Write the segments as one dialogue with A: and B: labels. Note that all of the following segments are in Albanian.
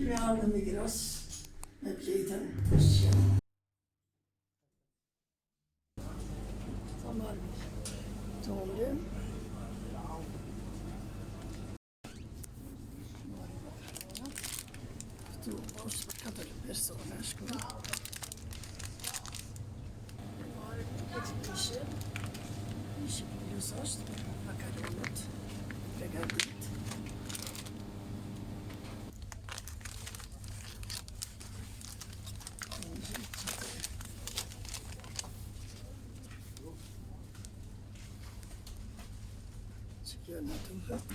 A: Realny migros me vjetën ushqim. Ta marrë tollin. Këtu është për 4 persona shkru. Marrë këtë mishin. Mishin plus është për makaronët. Pregadit. Që kjo në të mëhet.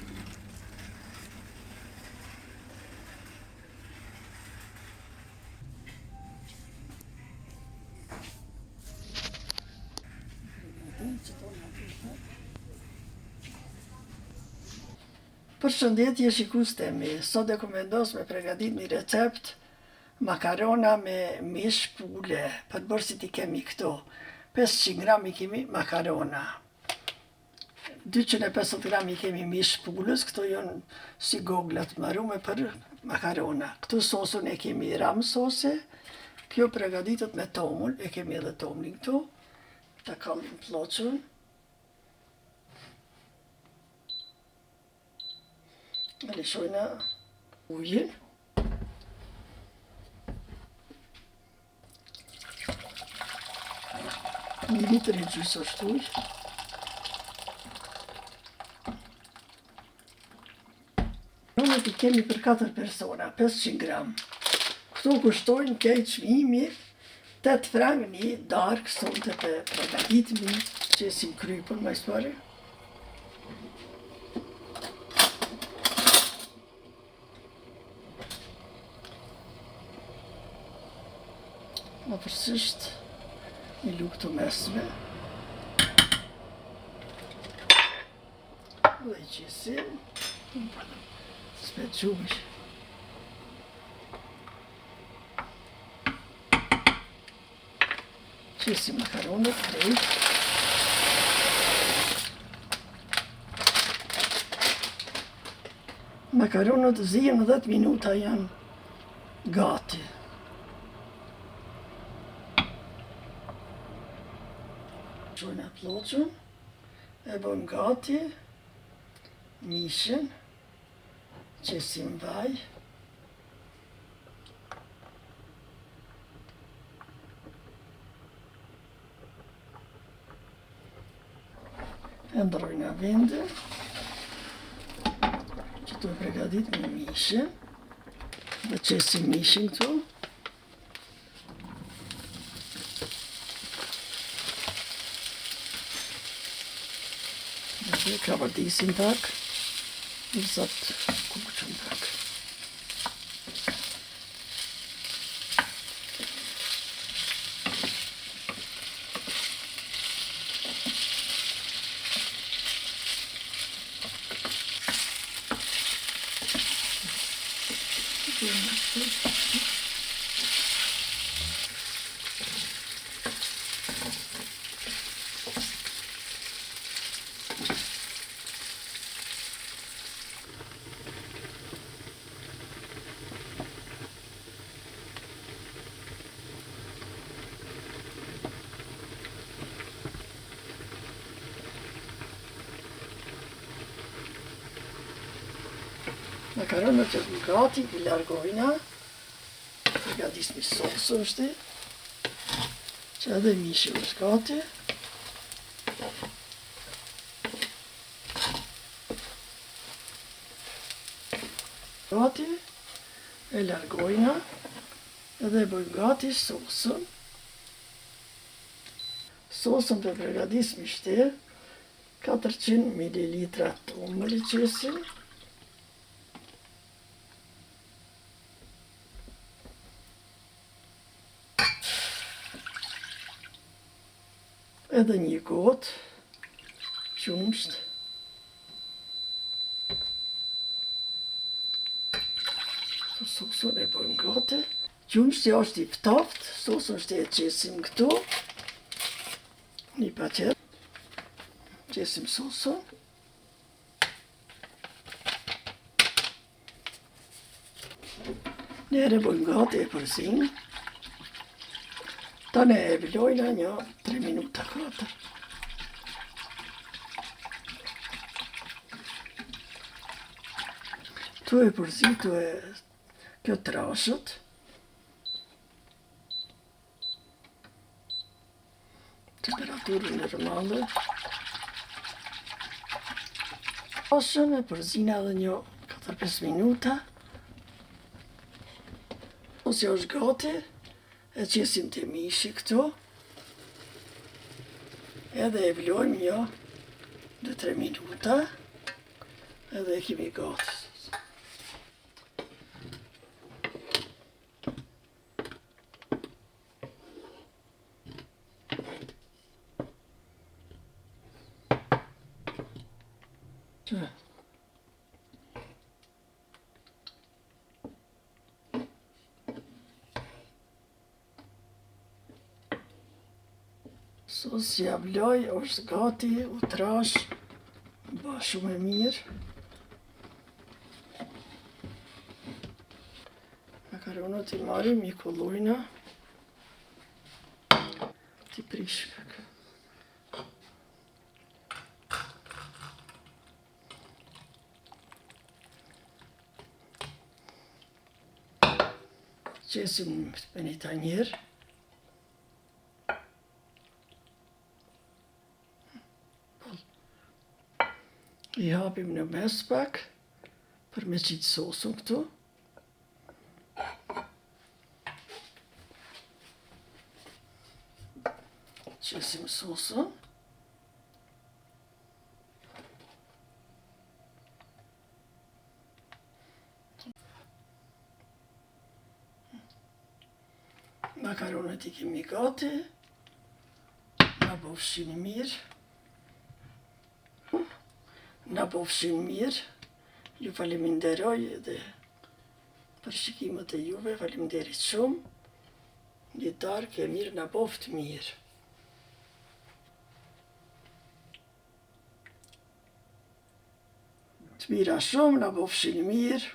A: Përshëndetje shikues temi, sot e komendos me pregadit një recept makarona me mish pule. Përbërësit i kemi këto, 500 gram i kemi makarona, 250 gram i kemi mish pulës, këto janë si goglat marume për makarona. Këtu sosën e kemi ram sose, kjo pregaditet me tomull, e kemi edhe tomlin këtu, ta kallim ploqën. E lishojna ujin. Një litër e gjysë është uj. Nonët i kemi për 4 persona, 500 gram. Këtu kushtojnë kej qmimi 8 frangë një darkë sonte për pregaditmi që esim krypën ma ispare. Më përsisht një lukë të mesme dhe i qesim s'pe gjumish qesim makaronët drejt makaronët zihen 10 minuta janë gati. Shojna ploqën, e bëm gati, mishin, qesim vaj, e ndrojna vendin, që të pregadit me mishin, dhe qesim mishin këtu. Dhe kavardisin pak, nësat kuqën pak. Makaronët që të gati, i largojna, pregadismi sosën shti, që edhe mishi është gati. Gati, e largojna, edhe bëjmë gati sosën. Sosën për pregadismi shti, 400 ml tomëll i qesim. Edhe një gotë, qumsht. Sosën e bëjmë gati. Qumshti është i ftoft, sosën shte e qesim këtu. Një paqet. Qesim sosën. Nere bujmë gati e përzin. Tane e vlojna një 3 minuta 4. Tu e përzi, tu e kjo trashët. Temperaturën normale. Trashën e përzina edhe një 4-5 minuta. Ose është gati, e qesim të mishi këtu, edhe e vlojmë një 2-3 minuta, edhe e kemi gati. Sosja vloj është gati, u trash, ba shumë e mirë. Makaronat i marim, i kullujna, ti prishme. Qesim me një tanjer. I hapim në mes pak, për me qitë sosën këtu. Qesim sosën. Makaronat i kemi gati. Na bofshin mirë. Na bofshin mirë. Ju faleminderoj edhe për shikimet e juve. Faleminderit shumë. Një darkë e mirë, na boft mirë. Të mira shumë, na bofshin mirë.